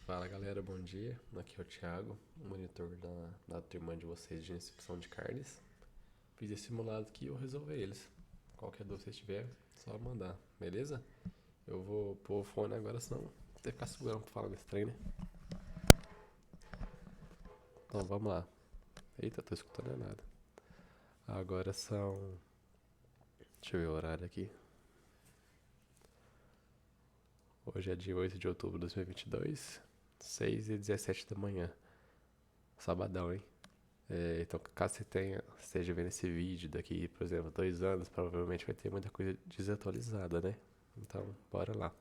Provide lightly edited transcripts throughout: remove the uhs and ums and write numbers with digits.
Fala galera, bom dia. Aqui é o Thiago, monitor da turma de vocês de recepção de carnes. Fiz esse simulado aqui e eu resolver eles. Qualquer dúvida que vocês tiver, só mandar, beleza? Eu vou pôr o fone agora, senão vou ter que ficar segurando pra falar nesse trem, né? Então vamos lá. Eita, tô escutando é nada. Agora são. Deixa eu ver o horário aqui. Hoje é dia 8 de outubro de 2022, 6h17 da manhã. Sabadão, hein? Então, caso você esteja vendo esse vídeo daqui, por exemplo, 2 anos, provavelmente vai ter muita coisa desatualizada, né? Então, bora lá.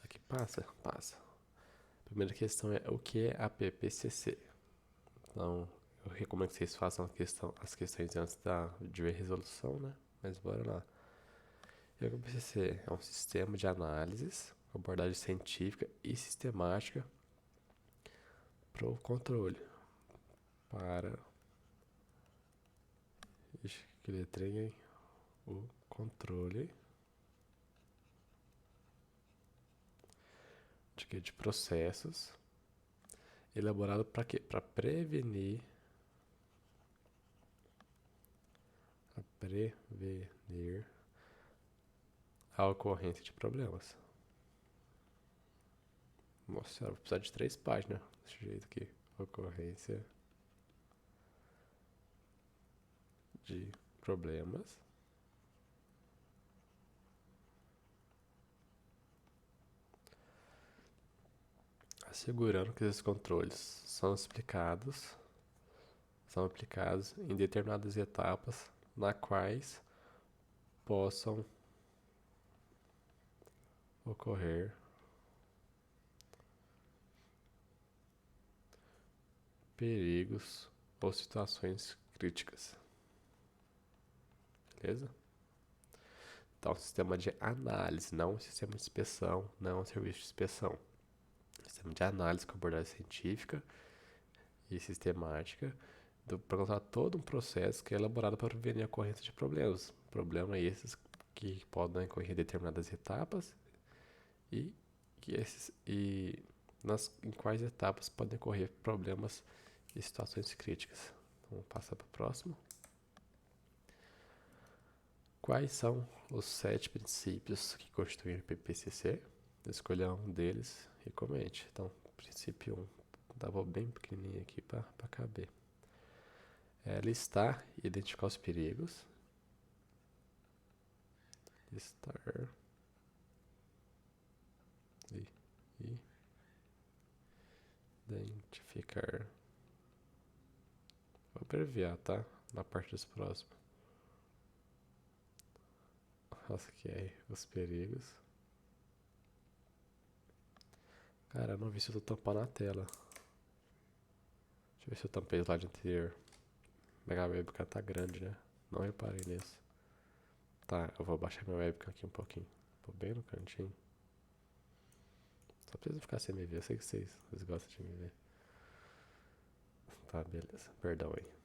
Aqui passa? Passa. A primeira questão é o que é a PPCC? Então, eu recomendo que vocês façam as questões antes de ver a resolução, né? Mas bora lá. E a PPCC é um sistema de análises, abordagem científica e sistemática para o controle, para... Ixi, que letrinha, hein? O controle de quê? De processos, elaborado para quê? Para prevenir a ocorrência de problemas. Nossa senhora, vou precisar de 3 páginas desse jeito aqui. Ocorrência de problemas. Assegurando que esses controles são aplicados em determinadas etapas na quais possam ocorrer perigos ou situações críticas. Beleza? Então, um sistema de análise, não um sistema de inspeção, não um serviço de inspeção. Sistema de análise com abordagem científica e sistemática para contar todo um processo que é elaborado para prevenir a ocorrência de problemas. Problemas esses que podem ocorrer em determinadas etapas e, em quais etapas podem ocorrer problemas e situações críticas. Então, vamos passar para o próximo. Quais são os 7 princípios que constituem o PPCC? Escolha um deles e comente. Então, princípio 1, estava bem pequenininho aqui para caber. Listar e identificar os perigos. Listar e identificar. Vou abreviar, tá? Na parte dos próximos. Ok, os perigos. Cara, eu não vi se eu tô tampando a tela. Deixa eu ver se eu tampei o lado anterior. Minha webcam tá grande, né? Não reparei nisso. Tá, eu vou baixar minha webcam aqui um pouquinho. Tô bem no cantinho. Só preciso ficar sem me ver. Eu sei que vocês gostam de me ver. Tá, beleza. Perdão aí.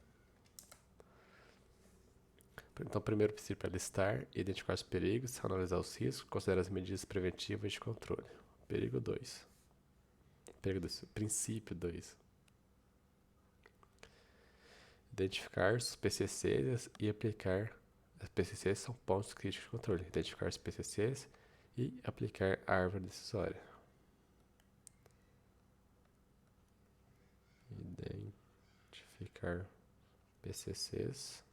Então, o primeiro princípio é listar e identificar os perigos, analisar os riscos, considerar as medidas preventivas de controle. Perigo 2. Princípio 2. Identificar os PCCs e aplicar. As PCCs são pontos críticos de controle. Identificar os PCCs e aplicar a árvore decisória. Identificar PCCs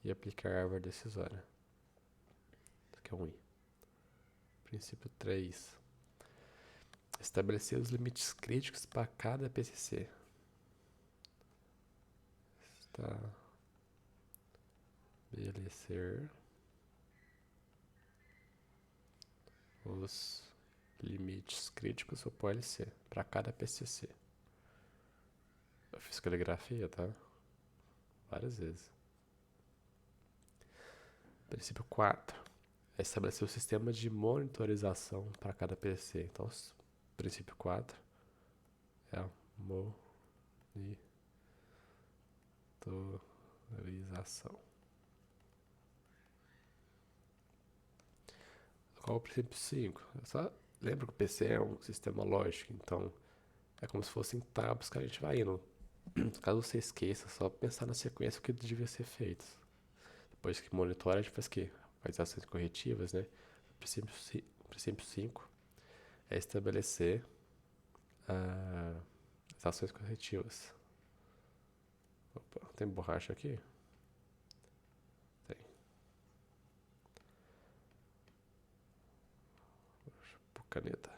e aplicar a árvore decisória. Isso aqui é um I. Princípio 3. Estabelecer os limites críticos para cada PCC. Estabelecer os limites críticos para o LC, para cada PCC. Eu fiz caligrafia, tá? Várias vezes. Princípio 4. É estabelecer o sistema de monitorização para cada PCC. Então, princípio 4 é a monitorização. Qual é o princípio 5? É só lembra que o PC é um sistema lógico, então é como se fossem etapas que a gente vai indo. Caso você esqueça, só pensar na sequência que devia ser feito. Depois que monitora, a gente faz o quê? Faz ações corretivas, né? O princípio 5 é estabelecer as ações corretivas. Opa, tem borracha aqui? Tem. Por caneta.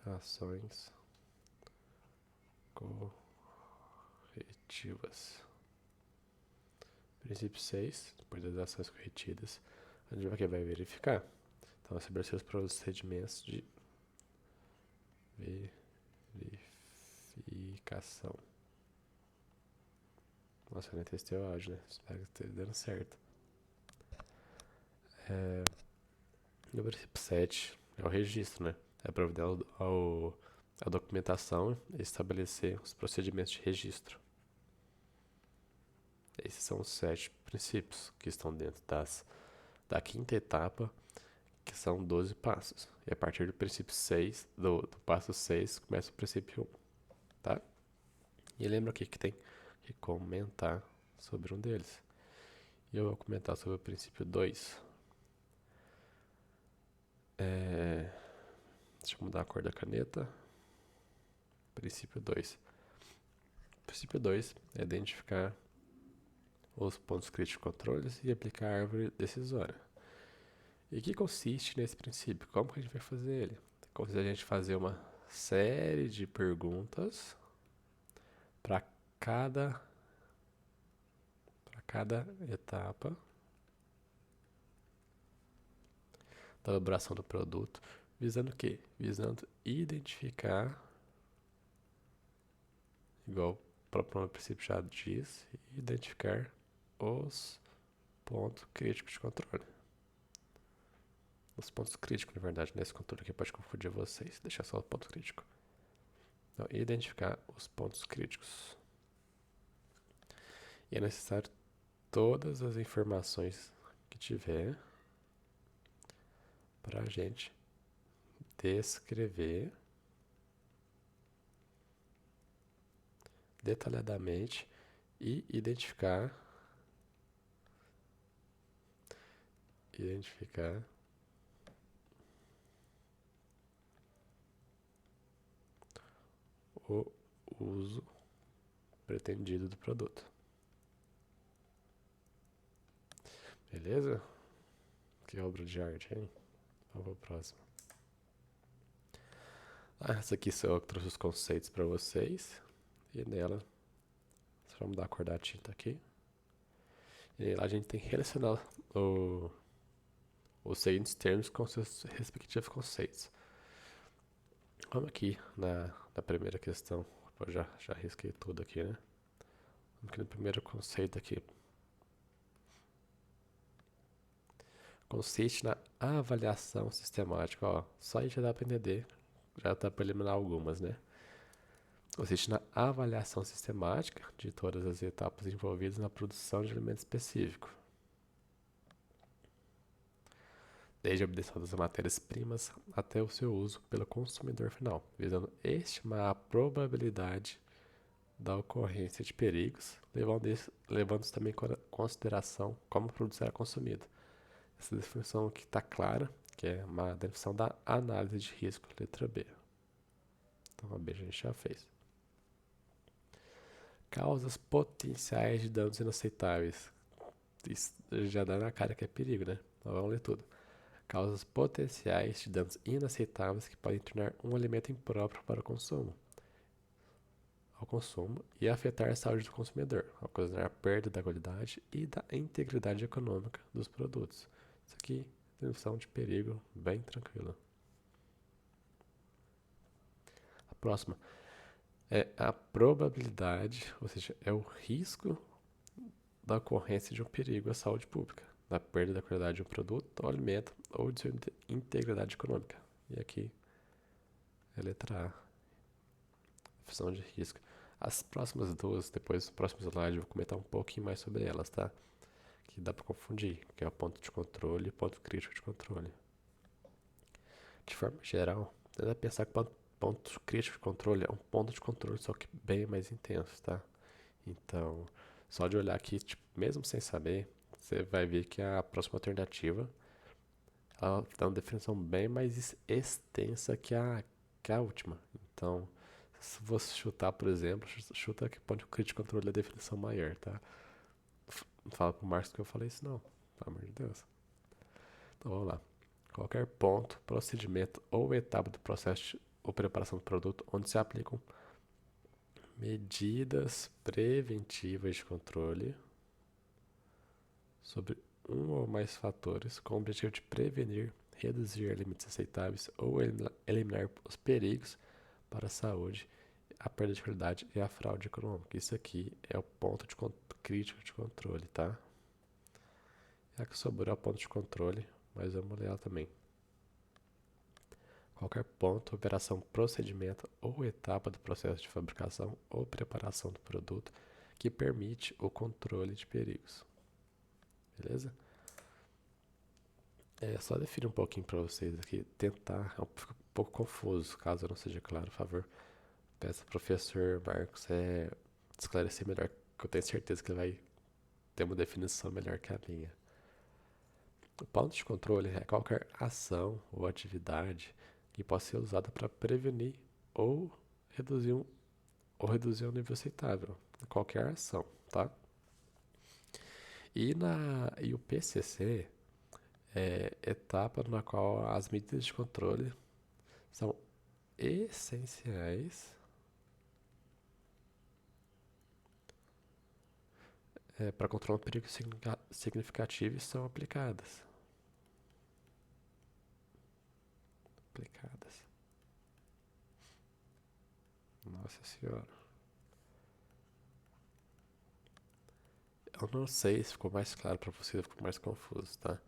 Ações corretivas. Princípio 6, depois das ações corretidas, a gente vai verificar. Então, estabelecer os procedimentos de verificação. Nossa, eu nem testei o áudio, né? Espero que esteja dando certo. No princípio 7 é o registro, né? É providenciar a documentação e estabelecer os procedimentos de registro. Esses são os 7 princípios que estão dentro da quinta etapa, que são 12 passos. E a partir do princípio 6, do passo 6, começa o princípio 1, tá? E lembra aqui que tem que comentar sobre um deles. E eu vou comentar sobre o princípio 2. Deixa eu mudar a cor da caneta. Princípio 2. Princípio 2 é identificar os pontos críticos de controles e aplicar a árvore decisória. E o que consiste nesse princípio? Como que a gente vai fazer ele? Consiste a gente fazer uma série de perguntas para cada etapa da elaboração do produto, visando o quê? Visando identificar, igual o próprio princípio já diz, identificar os pontos críticos de controle. Os pontos críticos, na verdade, nesse controle aqui pode confundir vocês. Deixar só o ponto crítico. Então, identificar os pontos críticos. E é necessário todas as informações que tiver para a gente descrever detalhadamente e identificar o uso pretendido do produto. Beleza? Que obra de arte, hein? Vamos para a próxima. Essa aqui só eu trouxe os conceitos para vocês. E nela, vamos dar a cor da tinta aqui. E lá a gente tem que relacionar os seguintes termos com seus respectivos conceitos. Vamos aqui na primeira questão. Eu já risquei tudo aqui, né? Vamos aqui no primeiro conceito aqui. Consiste na avaliação sistemática. Ó, só aí já dá para entender. Já dá para eliminar algumas, né? Consiste na avaliação sistemática de todas as etapas envolvidas na produção de alimento específico, desde a obtenção das matérias-primas até o seu uso pelo consumidor final, visando estimar a probabilidade da ocorrência de perigos, levando-se também em consideração como o produto será consumido. Essa definição aqui está clara, que é uma definição da análise de risco, letra B. Então a B a gente já fez. Causas potenciais de danos inaceitáveis. Isso já dá na cara que é perigo, né? Então vamos ler tudo. Causas potenciais de danos inaceitáveis que podem tornar um alimento impróprio para o consumo, ao consumo e afetar a saúde do consumidor, ocasionar a perda da qualidade e da integridade econômica dos produtos. Isso aqui é definição de perigo bem tranquila. A próxima é a probabilidade, ou seja, é o risco da ocorrência de um perigo à saúde pública, da perda da qualidade de um produto ou alimento ou de sua integridade econômica. E aqui é a letra A, definição de risco. As próximas duas, depois no próximo slide, eu vou comentar um pouquinho mais sobre elas, tá? que dá para confundir, que é o ponto de controle e o ponto crítico de controle. De forma geral, tenta pensar que ponto crítico de controle é um ponto de controle, só que bem mais intenso, tá? Então, só de olhar aqui, tipo, mesmo sem saber, você vai ver que a próxima alternativa ela dá uma definição bem mais extensa que a última. Então, se você chutar, por exemplo, chuta que ponto crítico de controle é a definição maior, tá? Não fala pro Marcos que eu falei isso, não. Pelo amor de Deus. Então, vamos lá. Qualquer ponto, procedimento ou etapa do processo ou preparação do produto onde se aplicam medidas preventivas de controle sobre um ou mais fatores com o objetivo de prevenir, reduzir limites aceitáveis ou eliminar os perigos para a saúde, a perda de qualidade e a fraude econômica. Isso aqui é o ponto crítico de controle, tá? A que sobrou é o ponto de controle, mas vamos ler ela também. Qualquer ponto, operação, procedimento ou etapa do processo de fabricação ou preparação do produto que permite o controle de perigos. Beleza? É só definir um pouquinho para vocês aqui, tentar, fica um pouco confuso, caso não seja claro, por favor, peça ao professor Marcos esclarecer melhor, que eu tenho certeza que ele vai ter uma definição melhor que a minha. O ponto de controle é qualquer ação ou atividade que possa ser usada para prevenir ou reduzir um nível aceitável. Qualquer ação, tá? E o PCC é etapa na qual as medidas de controle são essenciais para controlar um perigo significativo e são aplicadas. Nossa senhora. Eu não sei se ficou mais claro para você ou ficou mais confuso, tá?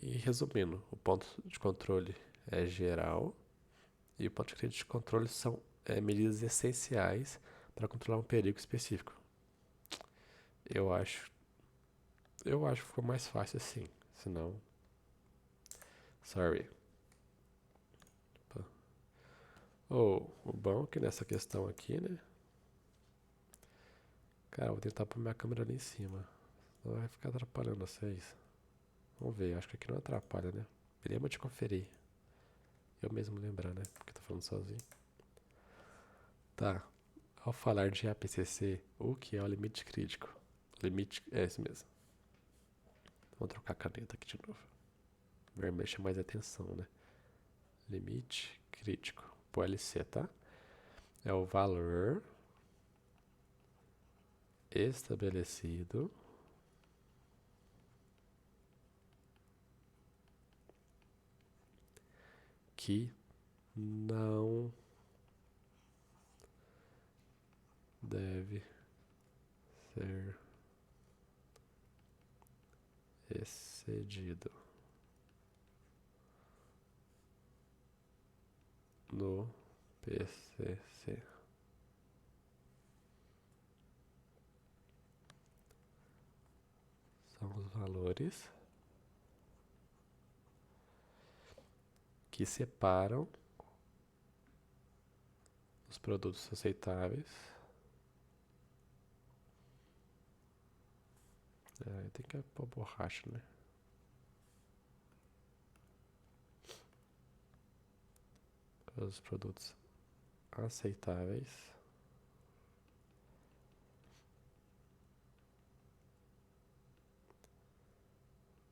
E resumindo, o ponto de controle é geral e o ponto de controle são medidas essenciais para controlar um perigo específico. Eu acho que ficou mais fácil assim, senão, sorry. O bom é que nessa questão aqui, né? Cara, eu vou tentar pôr minha câmera ali em cima, senão vai ficar atrapalhando vocês. Vamos ver, acho que aqui não atrapalha, né? Lembra de conferir. Eu mesmo lembrar, né? Porque tô falando sozinho. Tá. Ao falar de APCC, o que é o limite crítico? Limite é esse mesmo. Vou trocar a caneta aqui de novo. Vermelho chama mais atenção, né? Limite crítico. Pro LC, tá? É o valor estabelecido que não deve ser excedido no PCC. São os valores que separam os produtos aceitáveis. Tem que pôr borracha, né? Os produtos aceitáveis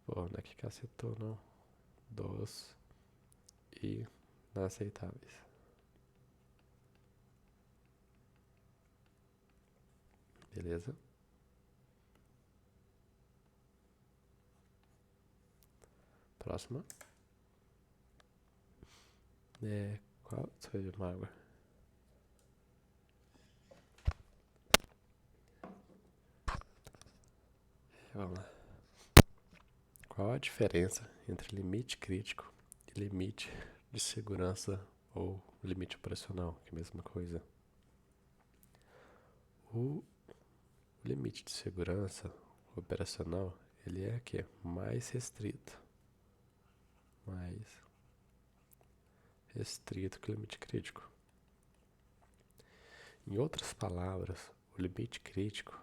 não é que cacetou, não. Dos inaceitáveis. Beleza? Próxima. Qual? Deixa eu beber uma água. Vamos lá. Qual a diferença entre limite crítico e limite de segurança ou limite operacional, que é a mesma coisa? O limite de segurança, operacional, ele é aqui, mais restrito. Mais restrito que o limite crítico. Em outras palavras, o limite crítico...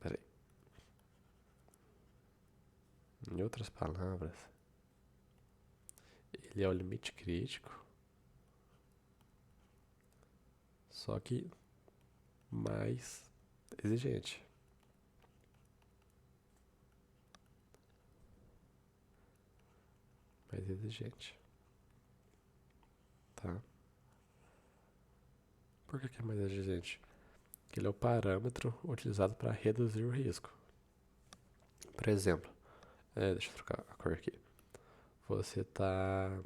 Peraí. Em outras palavras, ele é o limite crítico, só que mais exigente. Mais exigente. Tá? Por que é mais exigente? Porque ele é o parâmetro utilizado para reduzir o risco. Por exemplo, deixa eu trocar a cor aqui. Você está,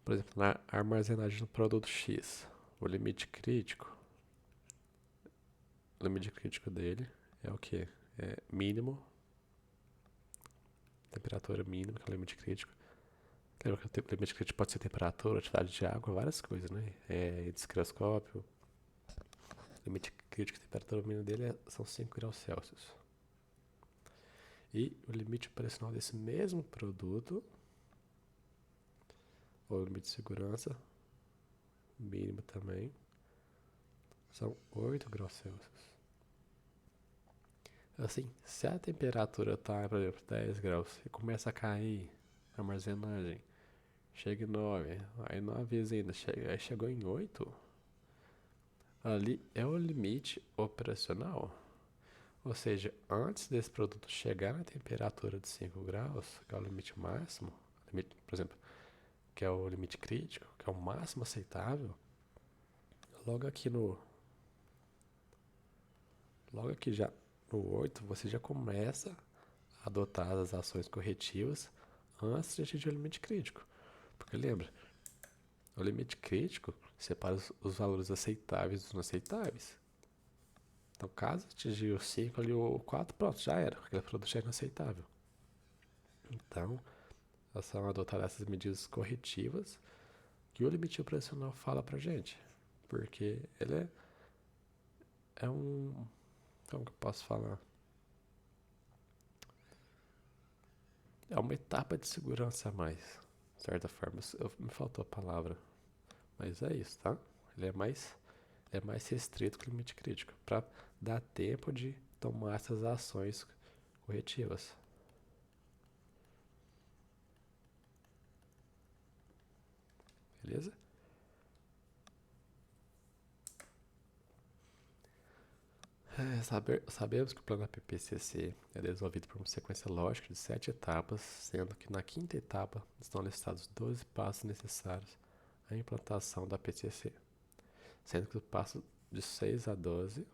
por exemplo, na armazenagem do produto X. O limite crítico dele é o que? É mínimo, temperatura mínima, que é o limite crítico. Lembra que o limite crítico pode ser temperatura, atividade de água, várias coisas, né? Descroscópio. O limite crítico de temperatura mínima dele são 5 graus Celsius. E o limite operacional desse mesmo produto, ou limite de segurança, mínimo também, são 8 graus Celsius. Assim, se a temperatura está, por exemplo, 10 graus e começa a cair a armazenagem, chega em 9, aí 9 vezes ainda, aí chegou em 8, ali é o limite operacional. Ou seja, antes desse produto chegar na temperatura de 5 graus, que é o limite máximo, por exemplo, que é o limite crítico, que é o máximo aceitável, logo já no 8, você já começa a adotar as ações corretivas antes de atingir o limite crítico. Porque lembra, o limite crítico separa os valores aceitáveis dos não aceitáveis. Então, caso atingir o 5 ali, o 4, pronto, já era. Aquele produto já é inaceitável. Então, são adotar essas medidas corretivas que o limite operacional fala pra gente. Porque ele é um... Como que eu posso falar? É uma etapa de segurança a mais, de certa forma. Me faltou a palavra. Mas é isso, tá? Ele é mais restrito que o limite crítico, para dar tempo de tomar essas ações corretivas. Beleza? Sabemos que o plano APPCC é desenvolvido por uma sequência lógica de 7 etapas, sendo que na quinta etapa estão listados 12 passos necessários à implantação da PCC, sendo que o passo de 6 a 12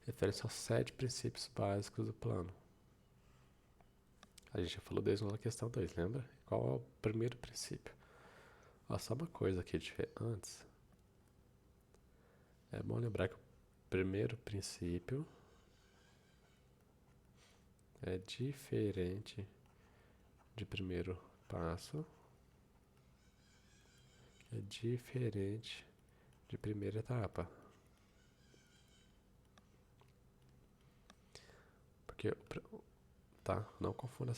refere-se aos 7 princípios básicos do plano. A gente já falou deles na questão 2, lembra? Qual é o primeiro princípio? Só uma coisa aqui antes. É bom lembrar que o primeiro princípio é diferente de primeiro passo, é diferente de primeira etapa. Porque, tá? Não confunda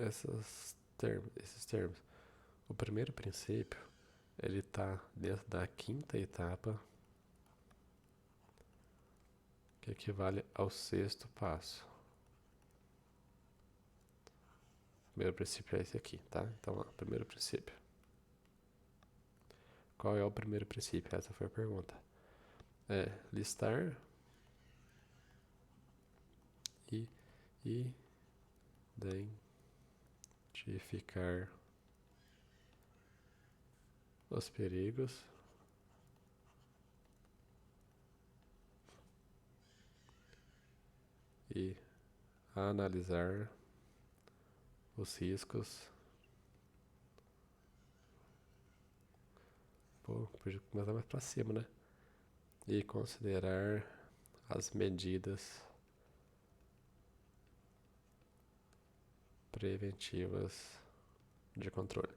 esses termos. O primeiro princípio, ele está dentro da quinta etapa, que equivale ao sexto passo. O primeiro princípio é esse aqui, tá? Então, primeiro princípio. Qual é o primeiro princípio? Essa foi a pergunta. É listar e identificar os perigos e analisar os riscos. Podia começar mais pra cima, né? E considerar as medidas preventivas de controle.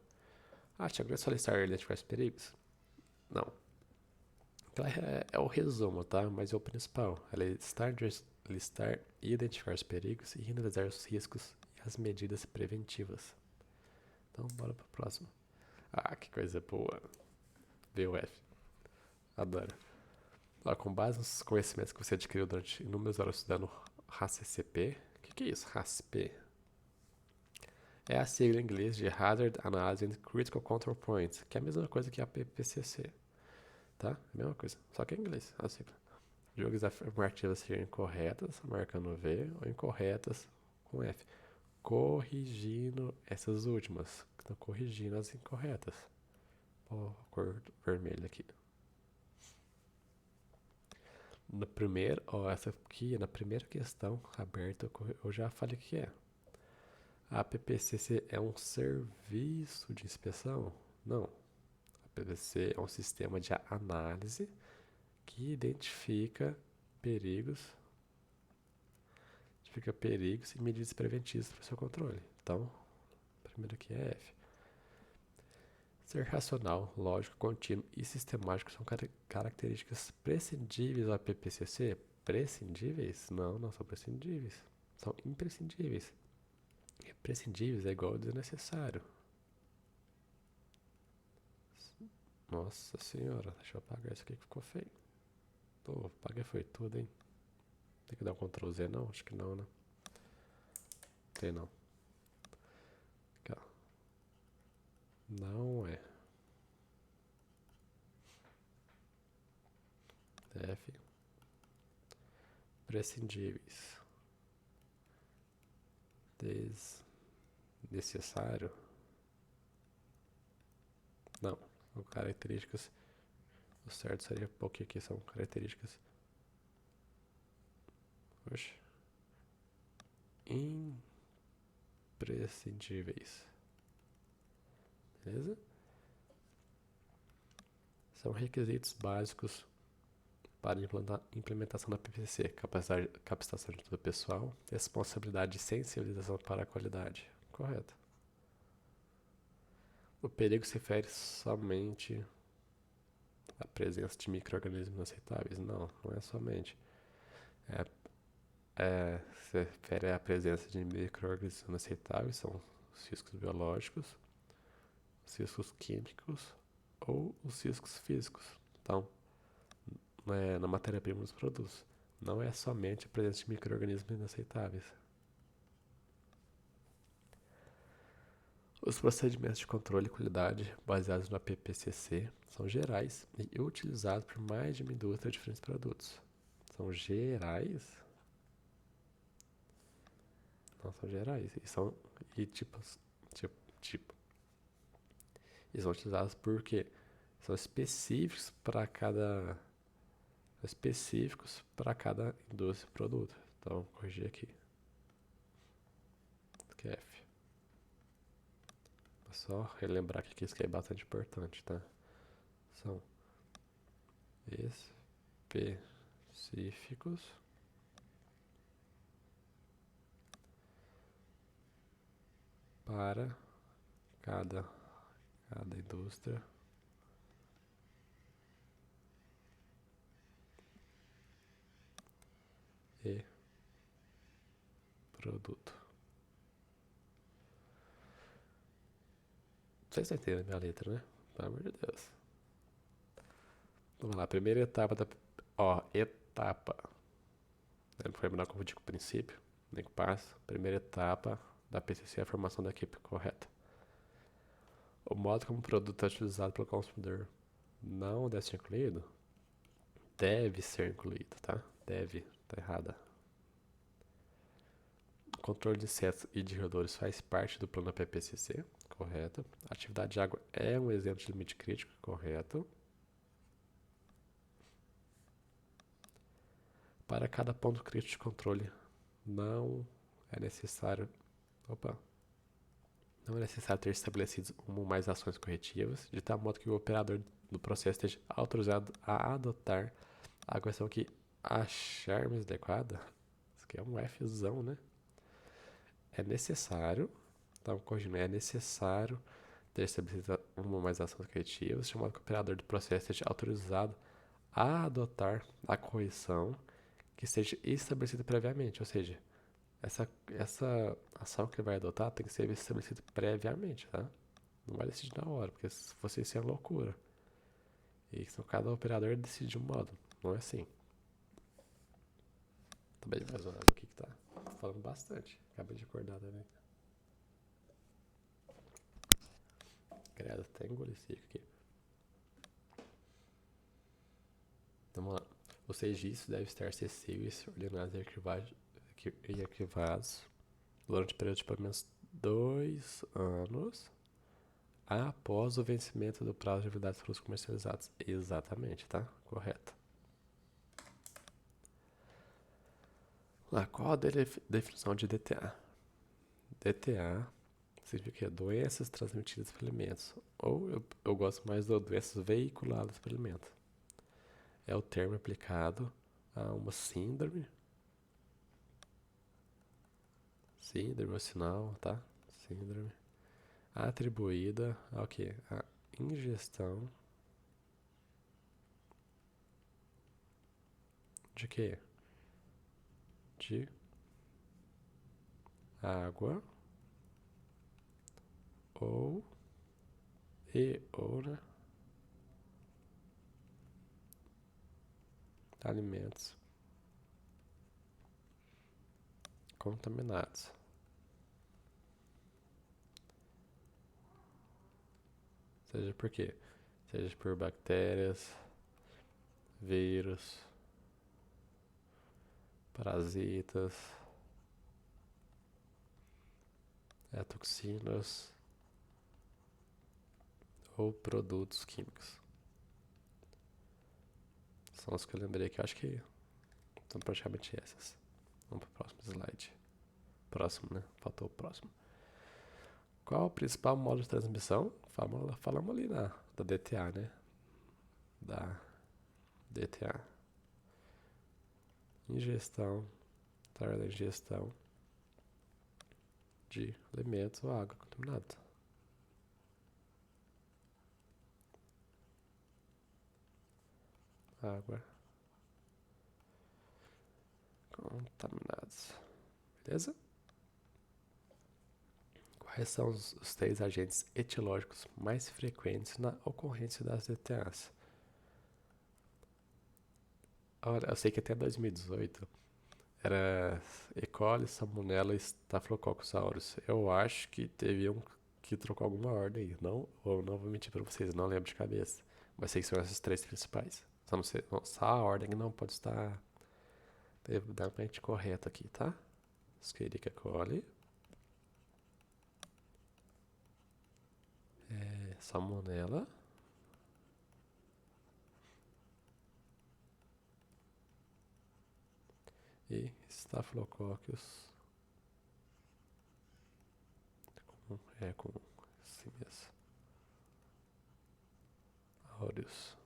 Thiago, não é só listar e identificar os perigos? Não. Então é o resumo, tá? Mas é o principal. É listar e identificar os perigos e analisar os riscos e as medidas preventivas. Então, bora pro próximo. Que coisa boa. VUF. Adoro. Com base nos conhecimentos que você adquiriu durante inúmeras horas estudando RACCP. O que é isso, RACP? É a sigla em inglês de Hazard Analysis and Critical Control Points, que é a mesma coisa que a PPCC, tá? É a mesma coisa, só que é em inglês, a sigla. Julgue afirmativas serem corretas, marcando V, ou incorretas, com F. Corrigindo essas últimas, estão corrigindo as incorretas. Ó, a cor vermelha aqui. No primeiro, essa aqui, na primeira questão aberta, eu já falei o que é. A PPCC é um serviço de inspeção? Não. A PPCC é um sistema de análise que identifica perigos e medidas preventivas para o seu controle. Então, primeiro aqui é F. Ser racional, lógico, contínuo e sistemático são características prescindíveis da PPCC? Prescindíveis? Não são prescindíveis. São imprescindíveis. Imprescindíveis é igual a desnecessário. Nossa senhora, deixa eu apagar isso aqui que ficou feio. Apaguei foi tudo, hein? Tem que dar um Ctrl Z não? Acho que não, né? Tem não. Aqui, ó. Não é. F. Prescindíveis. Desnecessário. Não. São características. O certo seria porque aqui são características. Oxe. Imprescindíveis. Beleza? São requisitos básicos para implementação da PPC, capacitação de todo o pessoal, responsabilidade e sensibilização para a qualidade. Correto. O perigo se refere somente à presença de micro-organismos aceitáveis? Não é somente. Se refere à presença de micro-organismos aceitáveis, são os riscos biológicos, os riscos químicos ou os riscos físicos. Então, na matéria-prima dos produtos. Não é somente a presença de micro-organismos inaceitáveis. Os procedimentos de controle e qualidade baseados na PPCC são gerais e utilizados por mais de uma indústria de diferentes produtos. São gerais? Não são gerais. E são utilizados porque são específicos para cada indústria e produto. Então, corrigir aqui. F. É só relembrar que isso aqui é bastante importante, tá? São específicos para cada indústria e produto. Vocês estão entendendo a minha letra, né? Pelo amor de Deus. Vamos lá, primeira etapa da... etapa. Não foi melhor confundir com o princípio, nem com o passo. Primeira etapa da PCC é a formação da equipe correta. O modo como o produto é utilizado pelo consumidor não deve ser incluído? Deve ser incluído, tá? Deve, tá errada. O controle de insetos e de roedores faz parte do plano PPCC, correto. A atividade de água é um exemplo de limite crítico, correto. Para cada ponto crítico de controle, não é necessário ter estabelecido uma ou mais ações corretivas, de tal modo que o operador do processo esteja autorizado a adotar a questão que achar mais adequada. Isso aqui é um Fzão, né? É necessário, então corrigindo, é necessário ter estabelecido uma ou mais ações corretivas, chamado que o operador do processo esteja autorizado a adotar a correção que seja estabelecida previamente. Ou seja, essa ação que ele vai adotar tem que ser estabelecida previamente, tá? Não vai decidir na hora, porque se fosse isso é loucura. E então, cada operador decide de um modo, não é assim. Também mais uma água aqui que tá falando bastante. Acabei de acordar também. Credo, até engoli seco aqui. Então, vamos lá. Os registros devem estar acessíveis, ordenados e arquivados durante o período de pelo menos 2 anos após o vencimento do prazo de validade dos produtos comercializados. Exatamente, tá? Correto. Lá, qual a definição de DTA? DTA significa que é doenças transmitidas por alimentos, ou eu gosto mais de doenças veiculadas por alimento. É o termo aplicado a uma síndrome ou sinal, tá? Síndrome atribuída ao que? A ingestão de quê? De água ou né, alimentos contaminados. Seja por quê? Seja por bactérias, vírus, parasitas, toxinas ou produtos químicos. São os que eu lembrei que eu acho que são praticamente essas. Vamos para o próximo slide. Próximo, né? Faltou o próximo. Qual o principal modo de transmissão? Falamos ali da DTA, né? Da DTA. Ingestão, da ingestão de alimentos ou água contaminada. Água contaminados. Beleza? Quais são os 3 agentes etiológicos mais frequentes na ocorrência das DTAs? Olha, eu sei que até 2018 era E. coli, Salmonella e Staphylococcus aureus. Eu acho que teve um que trocou alguma ordem aí. Não vou mentir pra vocês, não lembro de cabeça. Mas sei que são essas 3 principais. Só a ordem não pode estar devidamente correta aqui, tá? Escherichia coli, Salmonella e Staphylococcus com assim mesmo. Aureus.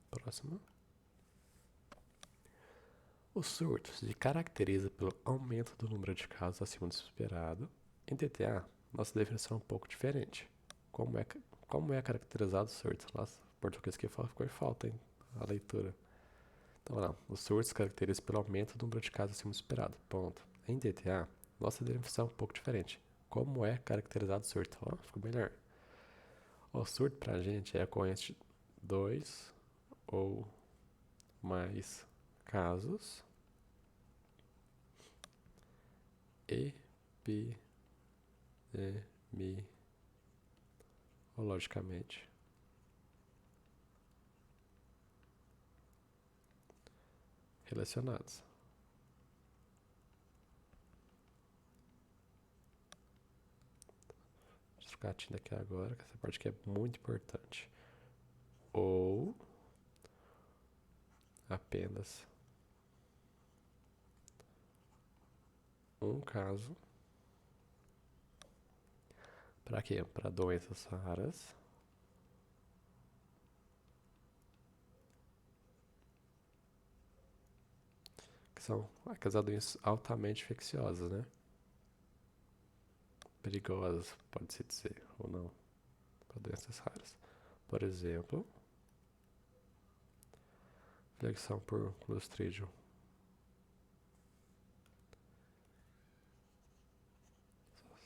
Próximo. O surto se caracteriza pelo aumento do número de casos acima do esperado. Em DTA, nossa definição é um pouco diferente. Como é caracterizado o surto? Nossa, português que ficou em falta, hein? A leitura. Então, não. O surto se caracteriza pelo aumento do número de casos acima do esperado. Ponto. Em DTA, nossa definição é um pouco diferente. Como é caracterizado o surto? Ó, ficou melhor. O surto pra gente é a ocorrência de 2 ou mais casos epidemiologicamente relacionados. Deixa eu ficar atindo aqui agora, que essa parte aqui é muito importante. Ou apenas um caso. Para quê? Para doenças raras que são aquelas doenças altamente infecciosas, né? perigosas, pode-se dizer, ou não, para doenças raras. Por exemplo, infecção por Clostridium.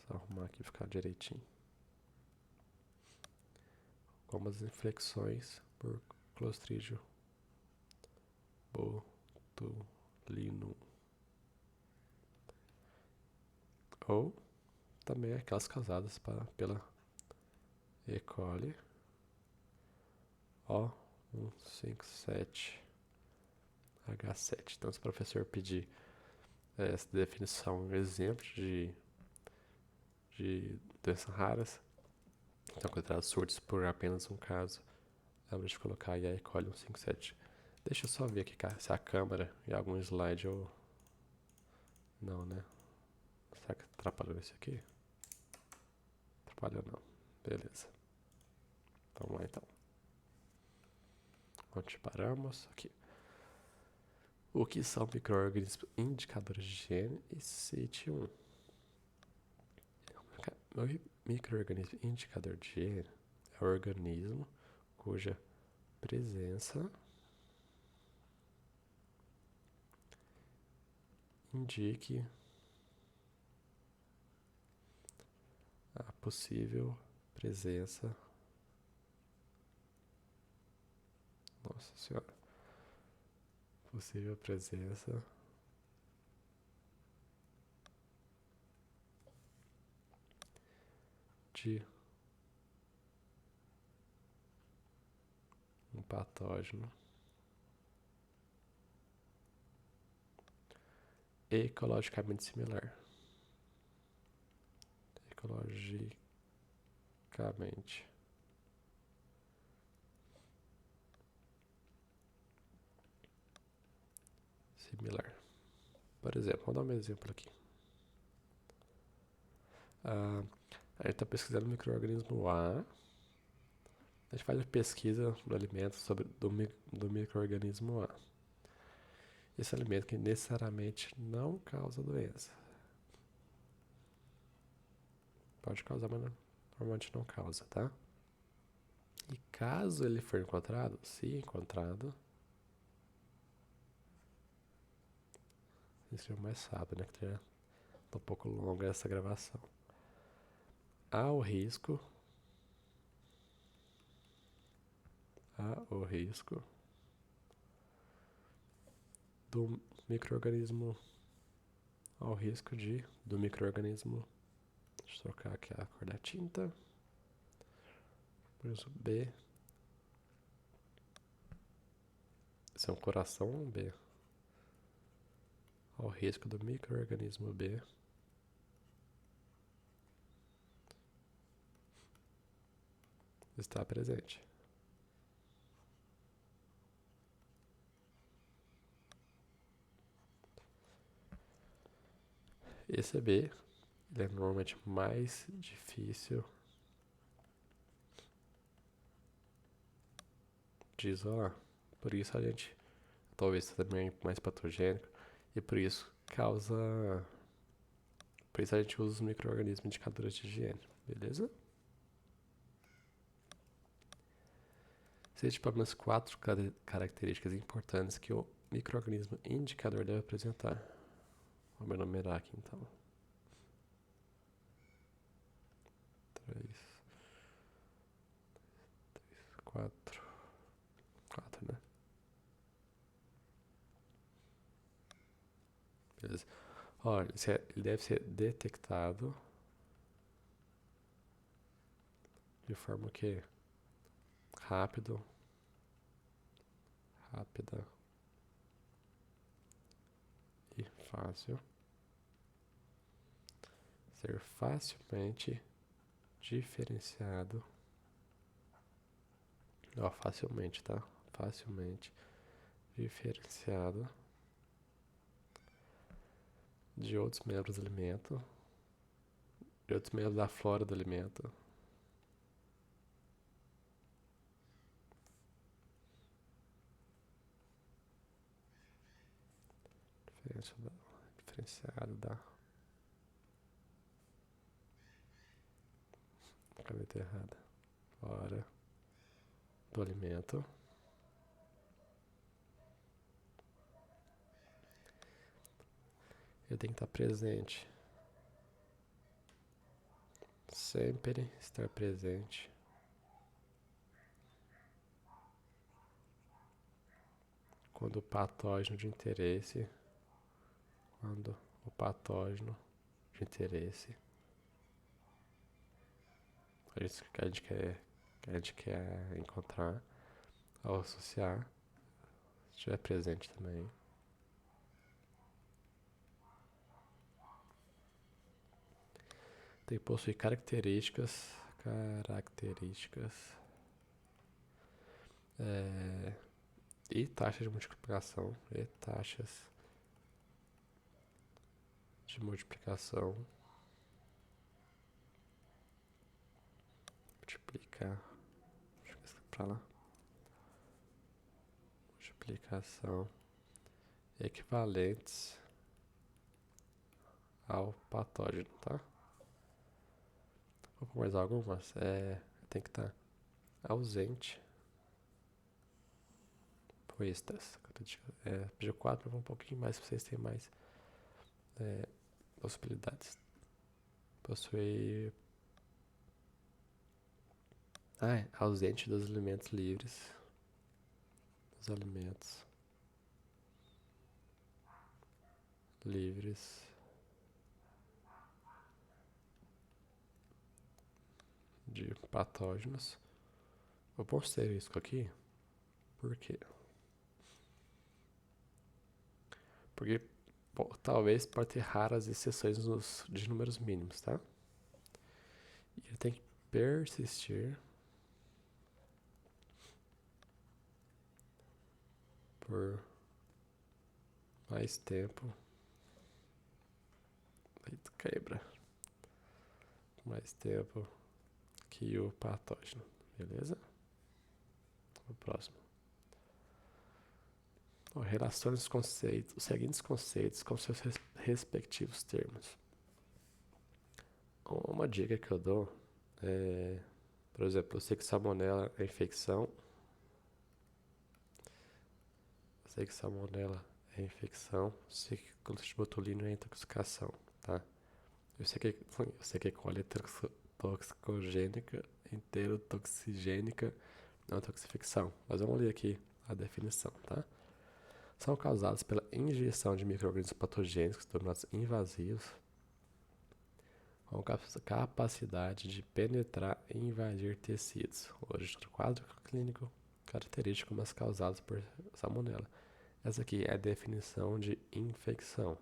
Só arrumar aqui e ficar direitinho. Como as infecções por Clostridium botulinum. Ou também aquelas causadas pela E. coli O157H7. Então, se o professor pedir essa definição, um exemplo de doenças raras, então considerados surtos por apenas um caso, lembra de colocar aí a E. coli 157. Deixa eu só ver aqui se a câmera e algum slide eu... Não, né? Será que atrapalhou isso aqui? Atrapalhou não. Beleza. Vamos lá então. Onde paramos? Aqui. O que são micro-organismos indicadores de higiene? E cite um. Micro-organismo indicador de higiene é o organismo cuja presença indique a possível presença. Nossa Senhora. Possível presença de um patógeno ecologicamente similar. Ecologicamente similar. Por exemplo, vou dar um exemplo aqui. A gente está pesquisando o micro-organismo A. A gente faz a pesquisa no alimento do micro-organismo A. Esse alimento que necessariamente não causa doença. Pode causar, mas normalmente não causa, tá? E caso ele for encontrado, se encontrado, isso é mais rápido, né? Que tá um pouco longa essa gravação. Há o risco do micro-organismo, ao risco do micro-organismo, deixa eu trocar aqui a cor da tinta, por isso B, esse é um coração B, ao risco do micro-organismo B estar presente. Esse B, ele é normalmente mais difícil de isolar. Por isso a gente, talvez também é mais patogênico, e por isso a gente usa os micro-organismos indicadores de higiene, beleza? Cite pelo menos 4 características importantes que o micro-organismo indicador deve apresentar. Vamos enumerar aqui então. 3, 4, né? Beleza. Olha, ele deve ser detectado de forma que rápida e fácil. Ser facilmente diferenciado. Ó, facilmente, tá? Facilmente diferenciado de outros membros do alimento, de outros membros da flora do alimento. Diferenciado da Caneta errada. Fora do alimento. Ele tem que estar presente. Sempre estar presente. Quando o patógeno de interesse. Quando o patógeno de interesse. É isso que a gente quer encontrar ao associar. Se estiver presente também. Tem que possuir características e taxas de multiplicação multiplicar, deixa eu ver se pra lá, multiplicação equivalentes ao patógeno, tá? Vou pôr mais algumas, tem que estar ausente. Estas. Pediu 4, vou um pouquinho mais pra vocês terem mais possibilidades. Possuir. Ausente dos alimentos livres. Dos alimentos livres de patógenos. Vou pôr um asterisco aqui. Por quê? Porque talvez pode ter raras exceções de números mínimos, tá? E ele tem que persistir por mais tempo. Eita, quebra. Mais tempo que o patógeno, beleza? O próximo. Relacione os seguintes conceitos com seus respectivos termos. Uma dica que eu dou é, por exemplo, eu sei que salmonela é infecção. Sei que clostridium botulino é intoxicação, tá? Eu sei que E. coli é toxicogênica, enterotoxigênica, não é toxifecção. Mas vamos ler aqui a definição, tá? São causados pela ingestão de micro-organismos patogênicos denominados invasivos, com capacidade de penetrar e invadir tecidos. Hoje, no quadro clínico característico, mas causados por salmonela. Essa aqui é a definição de infecção.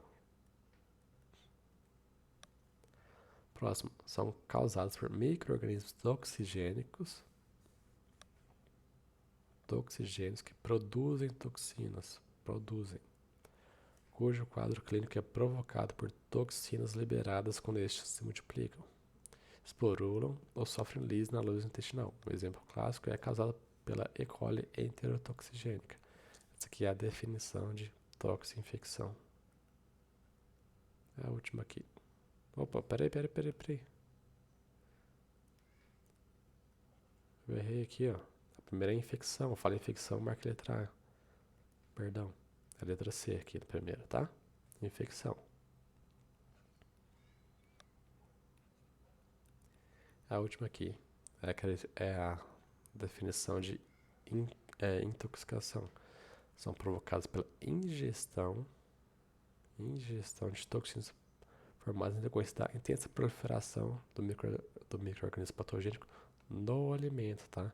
Próximo, são causados por micro-organismos toxigênicos que produzem toxinas, cujo quadro clínico é provocado por toxinas liberadas quando estes se multiplicam, esporulam ou sofrem liso na luz intestinal. Um exemplo clássico é causado pela E. coli enterotoxigênica. Essa aqui é a definição de toxinfecção. É a última aqui. Opa, peraí. Eu errei aqui, ó. A primeira é infecção. Eu falei infecção, marca a letra A. Perdão. É a letra C aqui, na primeira, tá? Infecção. A última aqui é a definição de intoxicação. São provocados pela ingestão de toxinas formadas em decorrência da intensa proliferação do micro-organismo patogênico no alimento, tá?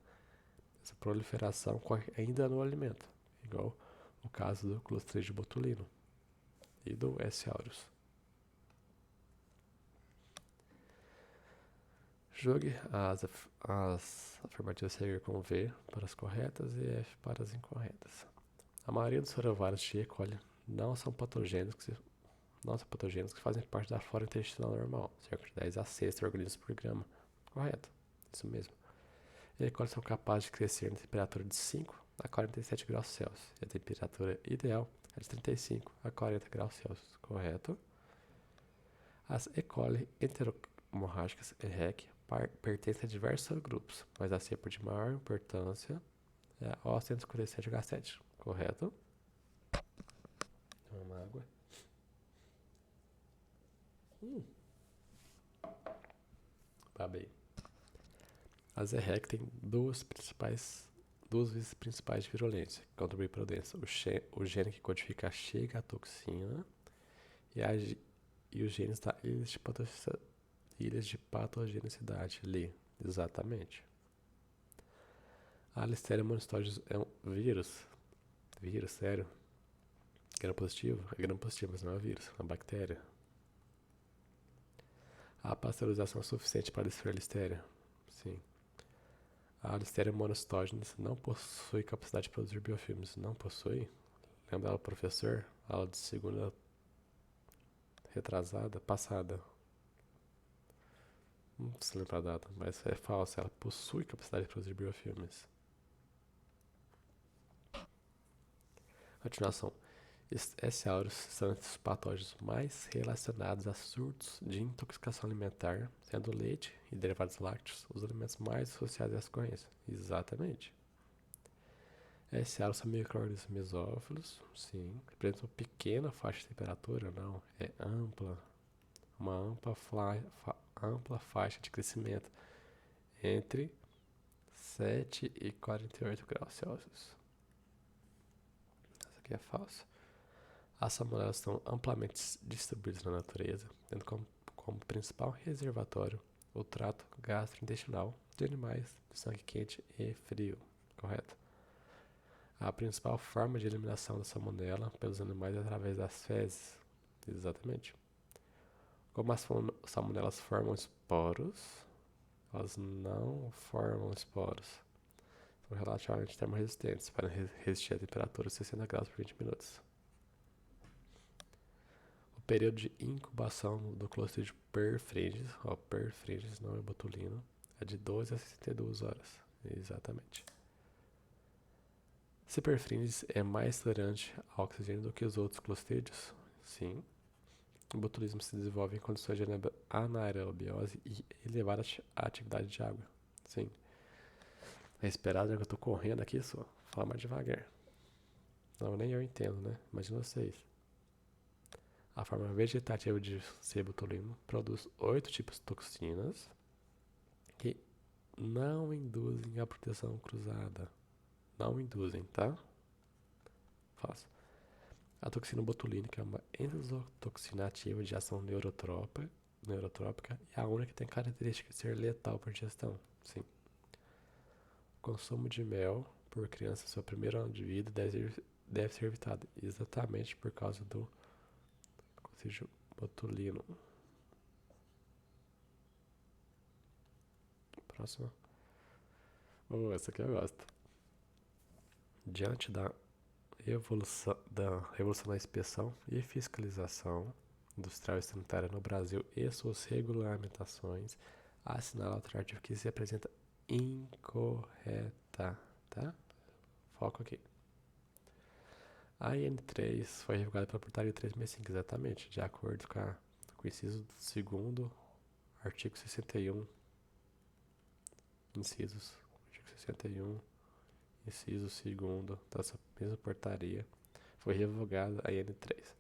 Essa proliferação ocorre ainda no alimento, igual o caso do Clostridium botulino e do S. aureus. Jogue as afirmativas a seguir com V para as corretas e F para as incorretas. A maioria dos rotavirus de E. coli não são patogênicos que fazem parte da flora intestinal normal, cerca de 10 a 6 organismos por grama. Correto, isso mesmo. E. coli são capazes de crescer em temperatura de 5 a 47 graus Celsius. E a temperatura ideal é de 35 a 40 graus Celsius. Correto. As E. coli enterohemorrágicas, EHEC, pertence a diversos grupos, mas a cepa de maior importância é a O157H7, correto? Uma água. Babei. A ZREC tem duas vias principais de virulência, que contribuem para a doença. O gene que codifica a chegatoxina e os genes da ilhas de patogenicidade ali. Exatamente. A Listeria monocytogenes é um vírus. Vírus, sério. Gram positivo? É gram positivo, mas não é um vírus, é uma bactéria. A pasteurização é suficiente para desferir a Listeria? Sim. A Listeria monocytogenes não possui capacidade de produzir biofilmes. Não possui? Lembra o professor? Aula de segunda retrasada, passada. Não se lembra a data, mas é falso. Ela possui capacidade de produzir biofilmes. Continuação. S. aureus são entre os patógenos mais relacionados a surtos de intoxicação alimentar, sendo o leite e derivados lácteos os alimentos mais associados a essa ocorrência. Exatamente. S. aureus são micro-organismos mesófilos, sim. Apresentam pequena faixa de temperatura, não. É ampla. Uma ampla faixa de crescimento entre 7 e 48 graus Celsius. Essa aqui é falsa. As salmonelas estão amplamente distribuídas na natureza, tendo como principal reservatório o trato gastrointestinal de animais de sangue quente e frio, correto? A principal forma de eliminação da salmonela pelos animais é através das fezes, exatamente. Como as salmonelas formam esporos, elas não formam esporos. São relativamente termorresistentes, podem resistir a temperatura de 60 graus por 20 minutos. O período de incubação do Clostridium perfringens, perfringens não é botulino, é de 12 a 62 horas. Exatamente. Se perfringens é mais tolerante ao oxigênio do que os outros clostrídeos, sim. O botulismo se desenvolve em condições de anaerobiose e elevada atividade de água, sim. É esperado, já que eu tô correndo aqui, só fala mais devagar. Não, nem eu entendo, né? Imagina vocês. A forma vegetativa de C-botulino produz 8 tipos de toxinas que não induzem a proteção cruzada. Não induzem, tá? Fácil. A toxina botulínica é uma endotoxina ativa de ação neurotrópica e a única que tem característica de ser letal por digestão. Sim. O consumo de mel por criança em seu primeiro ano de vida deve ser evitado exatamente por causa do botulino. Próxima. Essa aqui eu gosto. Diante da revolução da inspeção e fiscalização industrial e sanitária no Brasil e suas regulamentações, assinala a alternativa que se apresenta incorreta, tá? Foco aqui. A IN3 foi revogada pela portaria 365, exatamente, de acordo com o inciso 2º, artigo 61, incisos, artigo 61, inciso 2º dessa mesma portaria, foi revogada a IN3.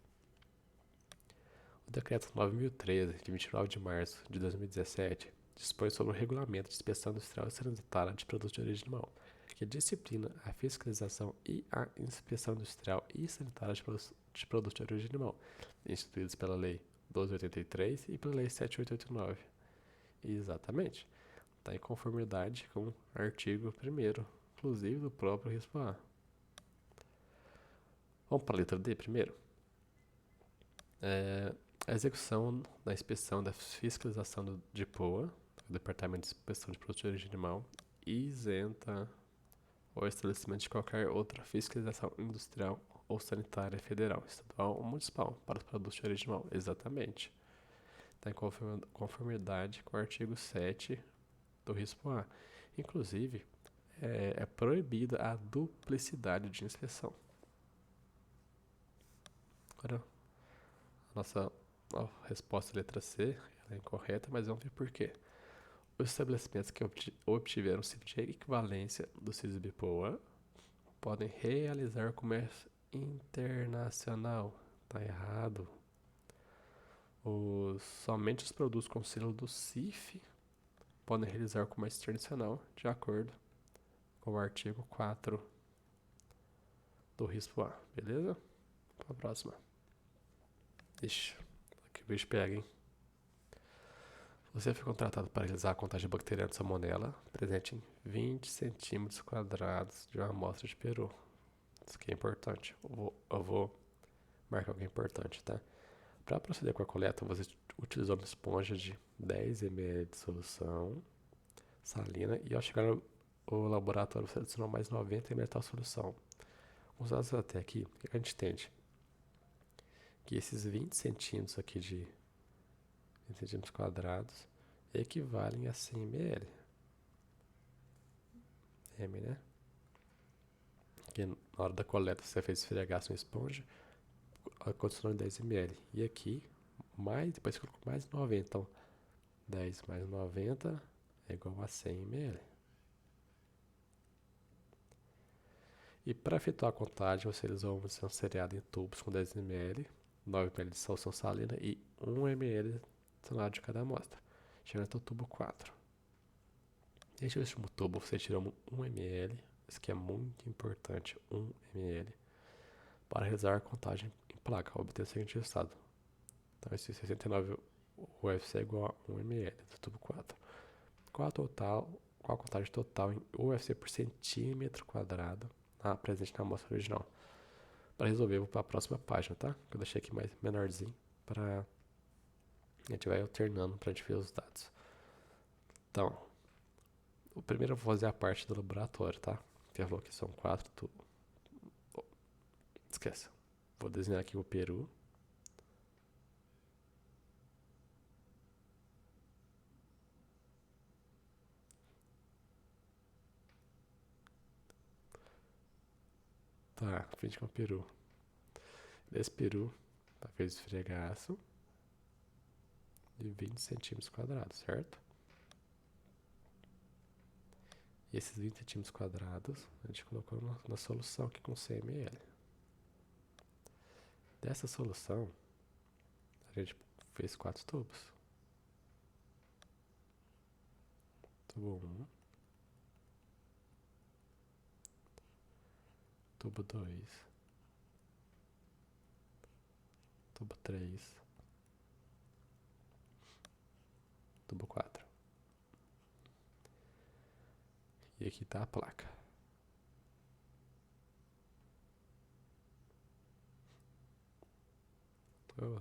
O decreto 9.013, de 29 de março de 2017, dispõe sobre o regulamento de inspeção industrial e sanitária de produtos de origem animal, que disciplina a fiscalização e a inspeção industrial e sanitária de produtos de origem animal, instituídos pela Lei 12.83 e pela Lei 7.889. Exatamente. Está em conformidade com o artigo 1º, inclusive do próprio RISPA. Vamos para a letra D primeiro. A execução da inspeção da fiscalização do DIPOA, do Departamento de Inspeção de Produtos de Origem Animal, isenta o estabelecimento de qualquer outra fiscalização industrial ou sanitária federal, estadual ou municipal para os produtos de origem animal. Exatamente. Está em conformidade com o artigo 7 do RISPA. Inclusive, é proibida a duplicidade de inspeção. Agora, a nossa resposta letra C é incorreta, mas vamos ver por quê. Os estabelecimentos que obtiveram o selo de equivalência do CISBPOA podem realizar comércio internacional. Tá errado. Somente os produtos com selo do CIF podem realizar comércio internacional, de acordo com o artigo 4 do RISPO-A. Beleza? Para a próxima. Ixi, aqui o bicho pega, hein? Você foi contratado para realizar a contagem bacteriana de salmonela presente em 20 centímetros quadrados de uma amostra de peru. Isso aqui é importante. Eu vou marcar o que é importante, tá? Para proceder com a coleta, você utilizou uma esponja de 10 ml de solução salina e ao chegar no laboratório você adicionou mais 90 ml da solução. Com os dados até aqui, o que a gente entende? Que esses 20 centímetros aqui de 20 centímetros quadrados equivalem a 100 ml. Né? Porque na hora da coleta você fez esfregar sua esponja, adicionou 10 ml. E aqui, depois colocou mais 90. Então, 10 mais 90 é igual a 100 ml. E para efetuar a contagem, você utilizou uma solução seriada em tubos com 10 ml, 9 ml de solução salina e 1 ml adicionado de cada amostra, chegando até o tubo 4. Deste último tubo, você tirou 1 ml, isso que é muito importante, 1 ml, para realizar a contagem em placa, obter o seguinte resultado. Então, esse 69 UFC é igual a 1 ml do tubo 4. Qual a contagem total em UFC por centímetro quadrado presente na amostra original? Para resolver, eu vou para a próxima página, tá? Que eu deixei aqui mais menorzinho para a gente vai alternando para a gente ver os dados. Então, o primeiro eu vou fazer a parte do laboratório, tá? Que falou que são 4 tubos. Esquece. Vou desenhar aqui o peru. Tá, frente com o peru. Desse peru, fez esfregaço de 20 centímetros quadrados, certo? E esses 20 centímetros quadrados a gente colocou na solução aqui com 100 ml. Dessa solução, a gente fez 4 tubos. Tubo 1, tubo 2, tubo 3, tubo 4. E aqui tá a placa. Oh.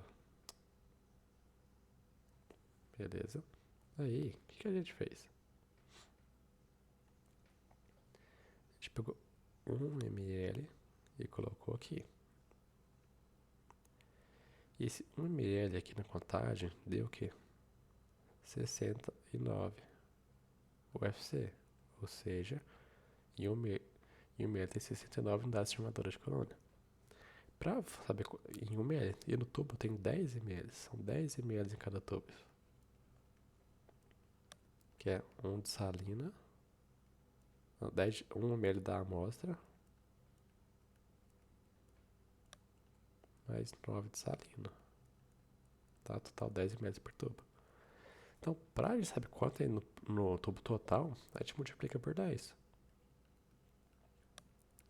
Beleza. Aí, o que a gente fez? A gente pegou 1 ml e colocou aqui. E esse 1 ml aqui na contagem deu o quê? 69 UFC. Ou seja, em 1 ml tem 69 unidades estimadoras de colônia. Para saber em 1 ml, e no tubo tem 10 ml. São 10 ml em cada tubo. Que é 1 de salina. 1 ml da amostra. Mais 9 de salina. Tá? Total 10 ml por tubo. Então, para a gente saber quanto é no tubo total, a gente multiplica por 10.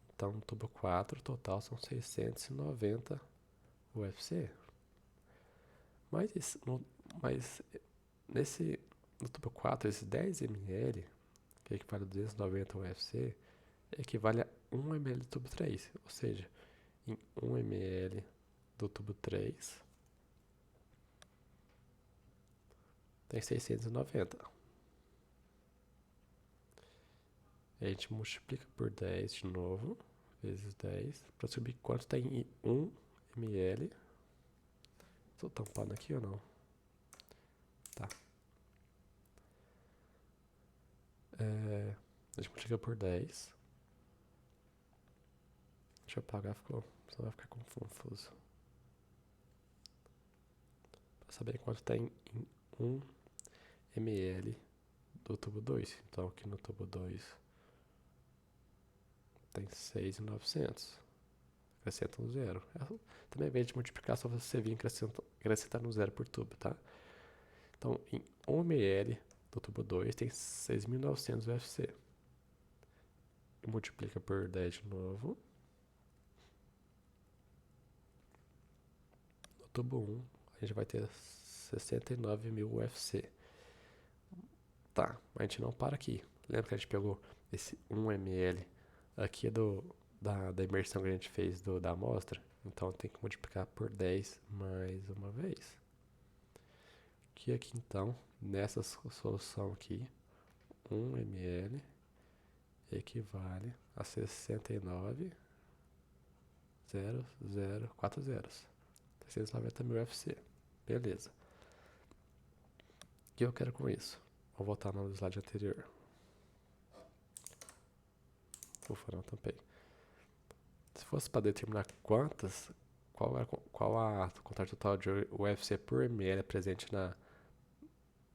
Então, no tubo 4, o total são 690 UFC. Mas no tubo 4, esse 10 ml, que equivale a 290 UFC, equivale a 1 ml do tubo 3. Ou seja, em 1 ml do tubo 3, tem 690. A gente multiplica por 10 de novo, vezes 10, para saber quanto tem em 1 ml. Estou tampando aqui ou não? Tá. A gente multiplica por 10. Deixa eu apagar, senão vai ficar confuso. Para saber quanto tem em 1 ml do tubo 2. Então aqui no tubo 2 tem 6.900. Acrescenta um zero. Também, ao invés de multiplicar, só você vir acrescentando um zero por tubo, tá? Então, em 1 ml do tubo 2 tem 6.900 UFC. Multiplica por 10 de novo. No tubo 1, a gente vai ter 69.000 UFC. Tá, mas a gente não para aqui. Lembra que a gente pegou esse 1 ml aqui da imersão que a gente fez da amostra? Então tem que multiplicar por 10 mais uma vez. Que aqui então, nessa solução aqui, 1 ml equivale a 69.004 zeros. 690.000 UFC. Beleza. O que eu quero com isso? Vou voltar no slide anterior. Ufa, não tampei. Se fosse para determinar qual a contagem total de UFC por ml presente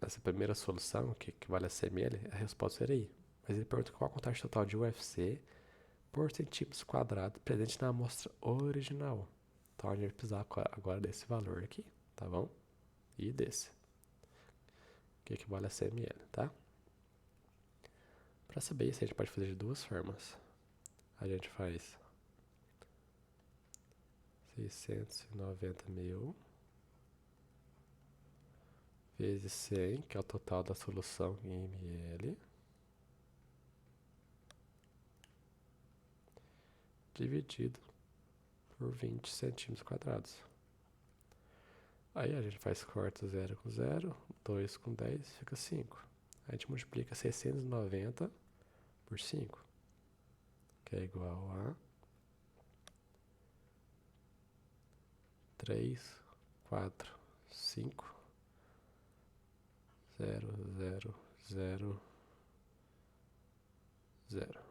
nessa primeira solução, que equivale a 100 ml, a resposta seria I. Mas ele pergunta qual a contagem total de UFC por centímetros quadrados presente na amostra original. Então a gente vai precisar agora desse valor aqui, tá bom? E desse, que equivale a 100 ml, tá? Para saber isso, a gente pode fazer de duas formas. A gente faz 690.000 vezes 100, que é o total da solução em ml, dividido por 20 centímetros quadrados. Aí a gente faz corta 0 com 0, 2 com 10, fica 5. A gente multiplica 690 por 5, que é igual a 3, 4, 5, 0, 0, 0, 0.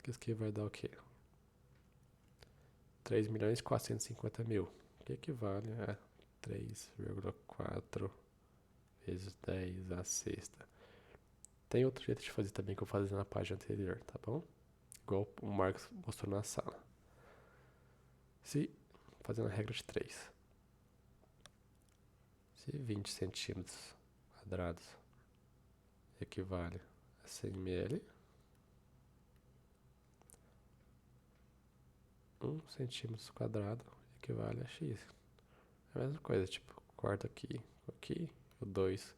Isso aqui vai dar o quê? 3.450.000, que equivale a 3,4 vezes 10 à sexta. Tem outro jeito de fazer também que eu fazia na página anterior, tá bom? Igual o Marcos mostrou na sala. Se, fazendo a regra de 3, se 20 centímetros quadrados equivale a 100 ml, 1 centímetro quadrado equivale a x. É a mesma coisa, tipo, corta aqui, aqui, o 2,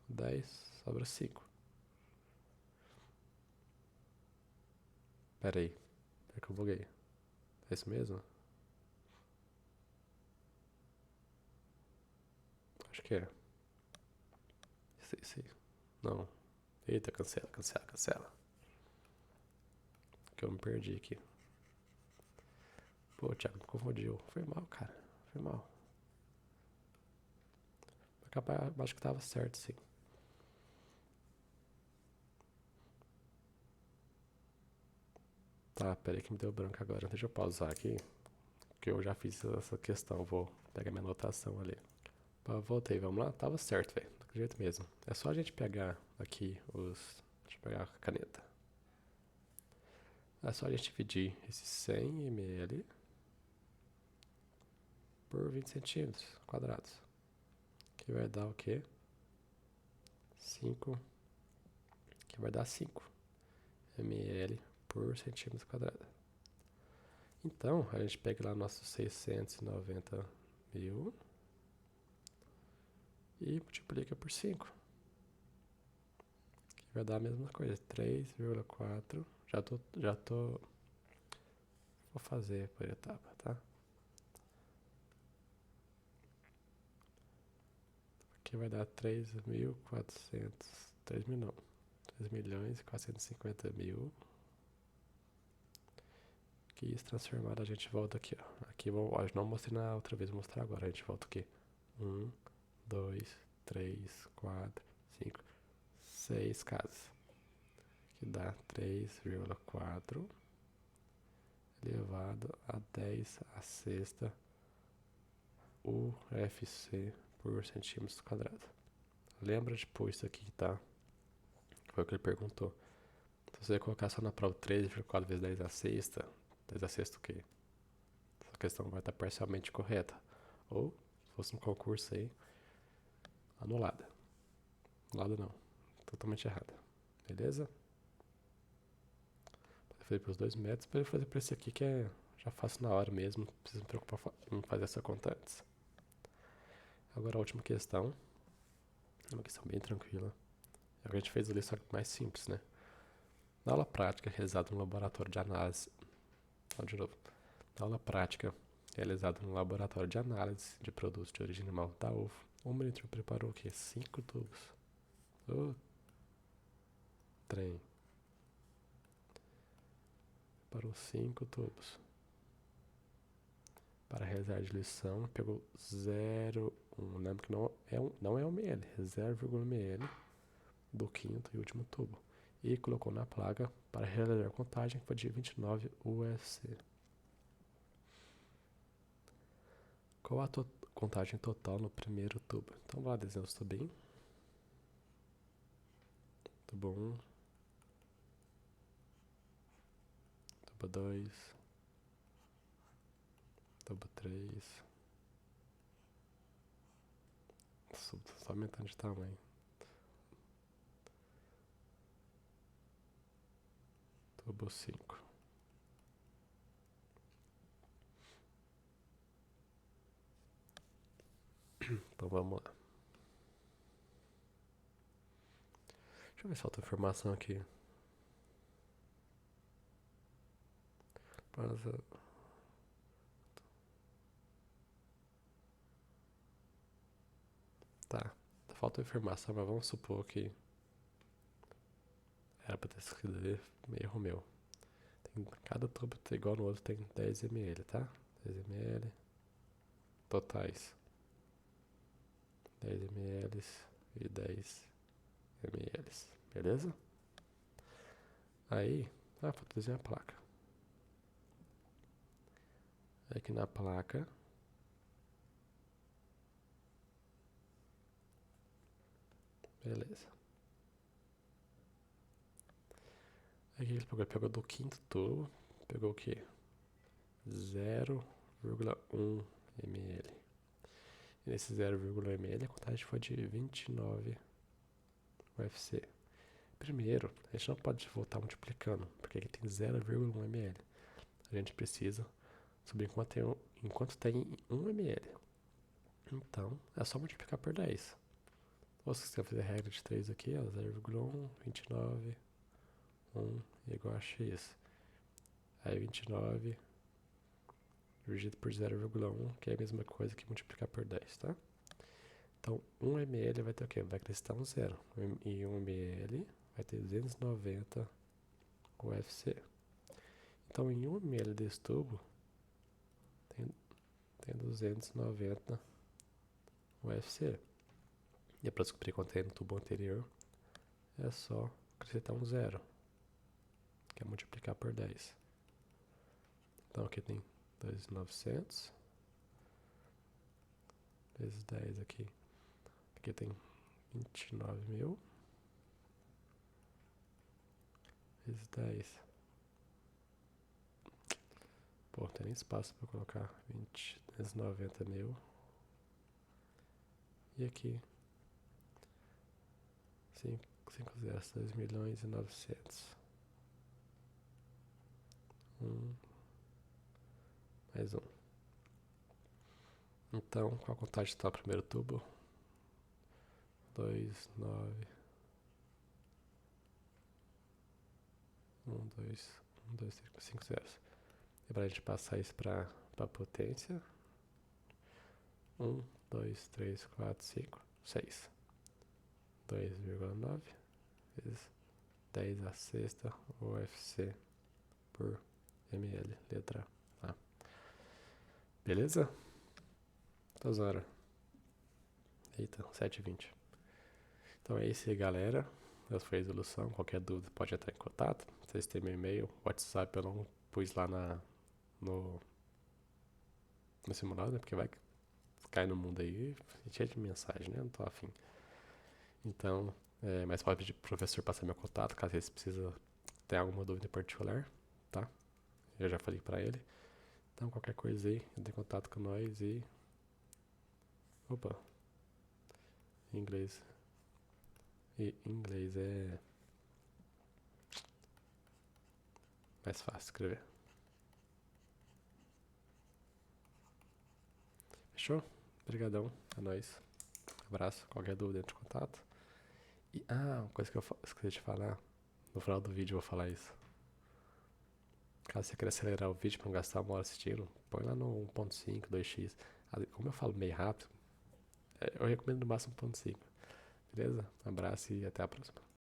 10, sobra 5. Pera aí, é que eu buguei. É isso mesmo? Acho que é. Isso aí. Não. Eita, cancela, cancela, cancela. Que eu me perdi aqui. Pô, o Thiago me confundiu. Foi mal, cara. Foi mal. Acho que tava certo, sim. Tá, pera aí que me deu branco agora. Deixa eu pausar aqui. Que eu já fiz essa questão. Vou pegar minha anotação ali. Voltei, vamos lá? Tava certo, velho. Do jeito mesmo. É só a gente pegar aqui os... Deixa eu pegar a caneta. É só a gente dividir esses 100 ml por 20 centímetros quadrados. Que vai dar o quê? 5. Que vai dar 5 ml por centímetro quadrado. Então, a gente pega lá nossos 690.000 e multiplica por 5. Que vai dar a mesma coisa, 3,4. Já tô... Vou fazer por etapa, tá? Aqui vai dar 3.400... 3 mil não. 3.450.000. Que isso transformado a gente volta aqui, ó. Aqui, ó, não mostrei na outra vez, vou mostrar agora. A gente volta aqui. 1, 2, 3, 4, 5, 6 casas. Que dá 3,4 elevado a 10 a sexta UFC por centímetros quadrados. lembra de pôr isso aqui, tá? Foi o que ele perguntou. Se você colocar só na prova 3,4 vezes 10 a sexta, 10 a sexta o quê? Essa questão vai estar parcialmente correta. Ou, se fosse um concurso aí, anulada. Anulada não. Totalmente errada. Beleza? Pode fazer para os dois métodos, pode fazer para esse aqui que é já faço na hora mesmo. Não precisa me preocupar em fazer essa conta antes. Agora a última questão. É uma questão bem tranquila. É o que a gente fez ali, só que mais simples, né? Na aula prática realizada no laboratório de análise. De novo. Na aula prática realizada no laboratório de análise de produtos de origem animal da UFO, o monitor preparou o quê? 5 tubos. Ô, trem. Preparou 5 tubos. Para realizar a diluição, pegou 0,1. Lembra que não é 1 ml, é 0,1 ml do quinto e último tubo. E colocou na placa para realizar a contagem, que foi de 29 UFC. Qual a contagem total no primeiro tubo? Então, vamos lá desenhar os tubinhos. Tubo 1, tubo 2, tubo 3. Só aumentando de tamanho. Tubo 5. Então vamos lá. Deixa eu ver se falta informação aqui. Tá, falta informação, mas vamos supor que era pra ter escrito ali, erro meu. Cada tubo igual no outro tem 10 ml, tá? 10 ml totais. 10 ml e 10 ml, beleza? Aí, falta desenhar a placa. Aqui na placa, beleza. Aqui ele pegou do quinto tubo, pegou o quê? 0,1 ml. E nesse 0,1 ml a contagem foi de 29 UFC. Primeiro, a gente não pode voltar multiplicando, porque aqui tem 0,1 ml. A gente precisa subir enquanto tem 1 ml. Então, é só multiplicar por 10. Ou se você fazer a regra de 3 aqui, 0,1, 29, 1 igual a x. Aí 29 dividido por 0,1, que é a mesma coisa que multiplicar por 10, tá? Então, 1 ml vai ter o quê? Vai acrescentar um zero. E 1 ml vai ter 290 UFC. Então, em 1 ml desse tubo, tem 290 UFC. E para descobrir quanto tem no tubo anterior, é só acrescentar um zero, que é multiplicar por 10. Então, aqui tem 2.900 vezes 10 aqui. Aqui tem 29.000 vezes 10. Pô, não tem nem espaço para colocar 290.000. E aqui 5 zeros, 2.900.000. Mais um. Então, qual a contagem está o primeiro tubo? 2, 9, 1, 2, 5 zeros. E para a gente passar isso para a potência, 1, 2, 3, 4, 5, 6. 2,9 vezes 10 a sexta UFC por ml, letra A. Beleza? Tá horas. Eita, 7h20. Então é isso aí, galera. Essa foi a resolução. Qualquer dúvida pode entrar em contato. Vocês têm meu e-mail, WhatsApp eu não pus lá no simulado, né? Porque vai cair no mundo aí cheio de mensagem, né? Não tô afim. Então, mas pode pedir pro professor passar meu contato, caso eles precisam ter alguma dúvida em particular, tá? Eu já falei pra ele. Então, qualquer coisa aí, entre em contato com nós e... Opa, inglês. E inglês é mais fácil escrever. Fechou? Obrigadão, é nóis. Abraço, qualquer dúvida, entre em contato. E, uma coisa que eu esqueci de falar. No final do vídeo eu vou falar isso. Caso você queira acelerar o vídeo pra não gastar uma hora assistindo, põe lá no 1.5, 2x. Como eu falo meio rápido, eu recomendo no máximo 1.5. Beleza? Um abraço e até a próxima.